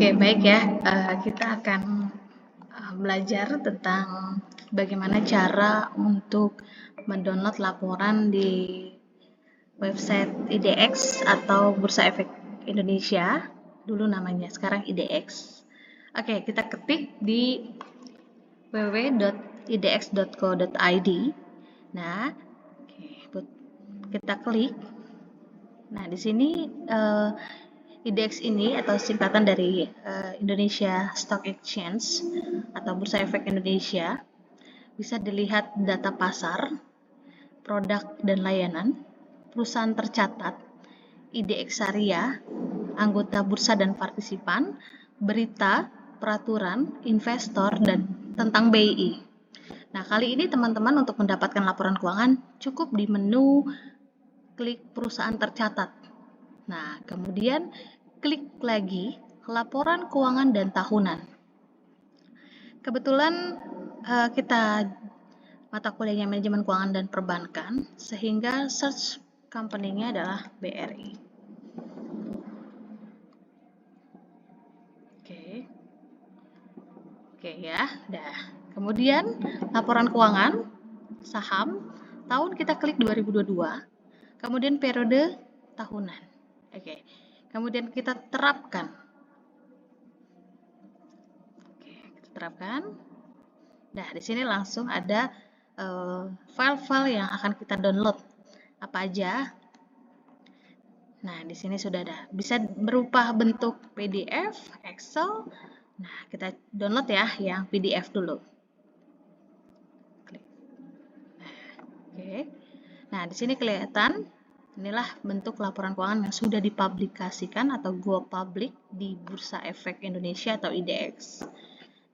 Oke, baik ya. Kita akan belajar tentang bagaimana cara untuk mendownload laporan di website IDX atau Bursa Efek Indonesia. Dulu namanya, sekarang IDX. Oke, kita ketik di www.idx.co.id. Nah, kita klik. Nah, di sini IDX ini atau singkatan dari Indonesia Stock Exchange atau Bursa Efek Indonesia, bisa dilihat data pasar, produk dan layanan, perusahaan tercatat, IDX Syariah, anggota bursa dan partisipan, berita, peraturan, investor, dan tentang BI. Nah, kali ini teman-teman untuk mendapatkan laporan keuangan cukup di menu klik perusahaan tercatat. Nah, kemudian klik lagi laporan keuangan dan tahunan. Kebetulan kita mata kuliahnya manajemen keuangan dan perbankan, sehingga search company-nya adalah BRI. Oke ya, dah. Kemudian laporan keuangan, saham, tahun kita klik 2022, kemudian periode tahunan. Oke, kemudian kita terapkan. Nah, di sini langsung ada file-file yang akan kita download. Apa aja? Nah, di sini sudah ada. Bisa berupa bentuk PDF, Excel. Nah, kita download ya yang PDF dulu. Klik. Oke. Nah, di sini kelihatan inilah bentuk laporan keuangan yang sudah dipublikasikan atau go public di Bursa Efek Indonesia atau IDX.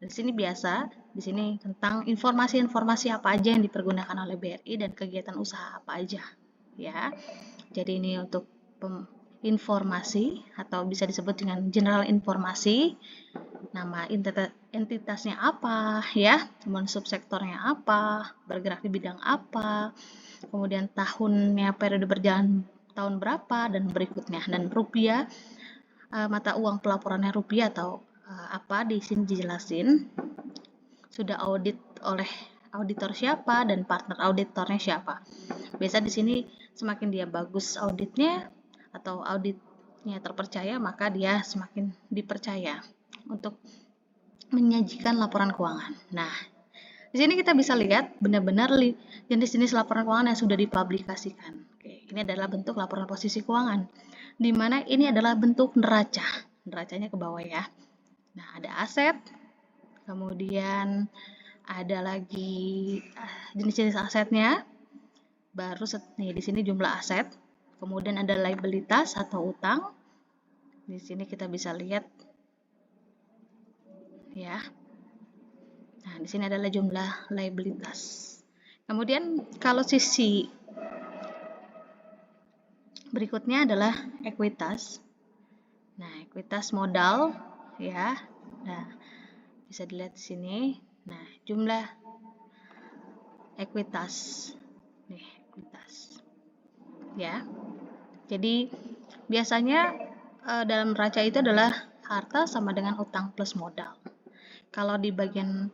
Di sini biasa, di sini tentang informasi-informasi apa aja yang dipergunakan oleh BRI dan kegiatan usaha apa aja, ya. Jadi ini untuk informasi atau bisa disebut dengan general informasi, nama entitasnya apa, ya, kemudian subsektornya apa, bergerak di bidang apa, kemudian tahunnya, periode berjalan tahun berapa dan berikutnya, dan rupiah, mata uang pelaporannya rupiah atau apa, di sini dijelasin sudah audit oleh auditor siapa dan partner auditornya siapa. Biasa di sini semakin dia bagus auditnya atau auditnya terpercaya, maka dia semakin dipercaya untuk menyajikan laporan keuangan. Nah, di sini kita bisa lihat benar-benar jenis-jenis laporan keuangan yang sudah dipublikasikan. Oke, ini adalah bentuk laporan posisi keuangan, di mana ini adalah bentuk neraca. Neracanya ke bawah ya. Nah, ada aset, kemudian ada lagi jenis-jenis asetnya. Baru nih di sini jumlah aset, kemudian ada liabilitas atau utang. Di sini kita bisa lihat ya. Nah, di sini adalah jumlah liabilitas. Kemudian kalau sisi berikutnya adalah ekuitas. Nah, ekuitas modal ya. Nah, bisa dilihat di sini. Nah, jumlah ekuitas. Nih, ekuitas. Ya. Jadi biasanya dalam neraca itu adalah harta sama dengan utang plus modal. Kalau di bagian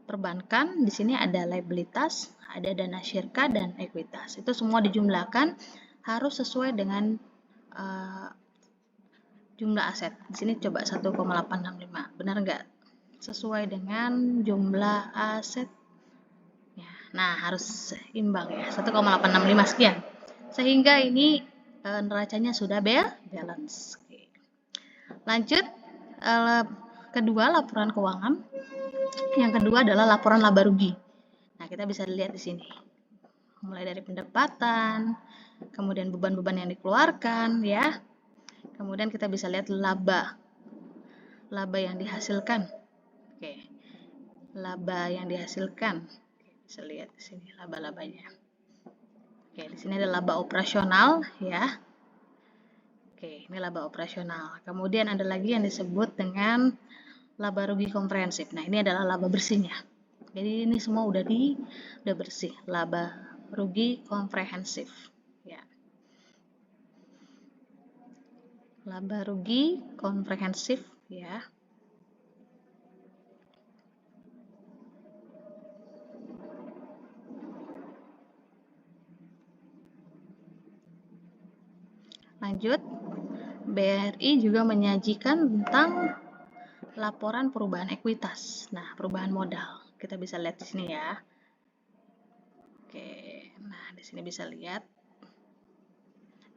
perbankan, di sini ada liabilitas, ada dana syirka dan ekuitas. Itu semua dijumlahkan harus sesuai dengan jumlah aset. Di sini coba 1,865. Benar nggak? Sesuai dengan jumlah aset. Ya, nah, harus imbang ya. 1,865 sekian. Sehingga ini neracanya sudah balance. Oke. Lanjut, kedua laporan keuangan. Yang kedua adalah laporan laba rugi. Nah, kita bisa lihat di sini. Mulai dari pendapatan, kemudian beban-beban yang dikeluarkan, ya. Kemudian kita bisa lihat laba yang dihasilkan. Oke. Laba yang dihasilkan. Bisa lihat di sini laba-labanya. Oke, di sini ada laba operasional, ya. Oke, ini laba operasional. Kemudian ada lagi yang disebut dengan laba rugi komprehensif. Nah, ini adalah laba bersihnya. Jadi ini semua udah bersih. Laba rugi komprehensif. Ya. Laba rugi komprehensif ya. Lanjut, BRI juga menyajikan tentang laporan perubahan ekuitas. Nah, perubahan modal. Kita bisa lihat di sini ya. Oke, nah di sini bisa lihat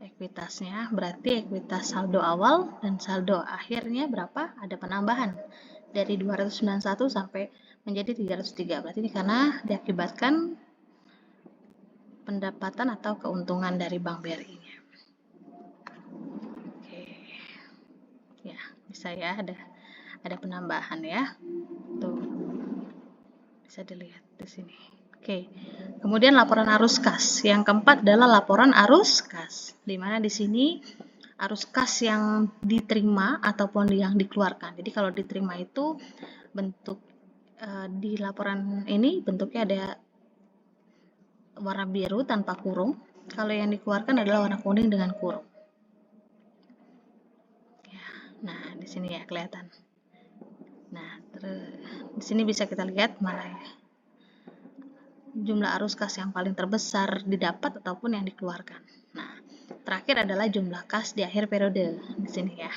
ekuitasnya, berarti ekuitas saldo awal dan saldo akhirnya berapa? Ada penambahan dari 291 sampai menjadi 303. Berarti ini karena diakibatkan pendapatan atau keuntungan dari Bank BRI-nya. Oke. Ya, bisa ya, ada penambahan ya. Tuh. Bisa dilihat di sini. Oke. Kemudian laporan arus kas. Yang keempat adalah laporan arus kas. Di mana di sini arus kas yang diterima ataupun yang dikeluarkan. Jadi kalau diterima itu bentuk di laporan ini bentuknya ada warna biru tanpa kurung. Kalau yang dikeluarkan adalah warna kuning dengan kurung. Ya, nah di sini ya kelihatan. Nah, di sini bisa kita lihat mana ya jumlah arus kas yang paling terbesar didapat ataupun yang dikeluarkan. Nah, terakhir adalah jumlah kas di akhir periode di sini ya.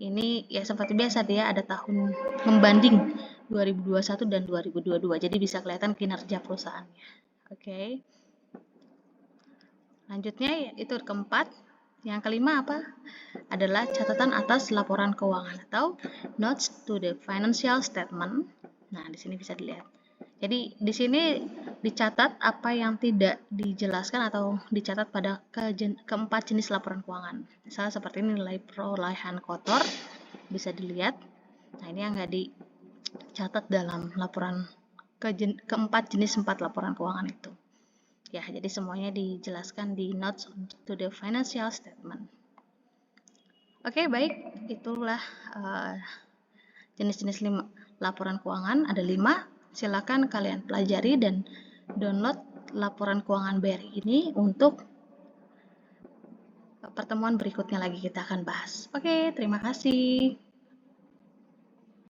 Ini ya seperti biasa dia ada tahun membanding 2021 dan 2022. Jadi bisa kelihatan kinerja perusahaannya. Oke. Lanjutnya itu keempat. Yang kelima apa? Adalah catatan atas laporan keuangan atau notes to the financial statement. Nah, di sini bisa dilihat. Jadi di sini dicatat apa yang tidak dijelaskan atau dicatat pada keempat jenis laporan keuangan. Misalnya seperti ini nilai perolehan kotor bisa dilihat. Nah, ini yang nggak dicatat dalam laporan keempat jenis 4 laporan keuangan itu. Ya, jadi semuanya dijelaskan di notes to the financial statement. Oke, baik. Itulah jenis-jenis laporan keuangan. Ada 5. Silakan kalian pelajari dan download laporan keuangan BRI ini untuk pertemuan berikutnya lagi kita akan bahas. Oke, terima kasih.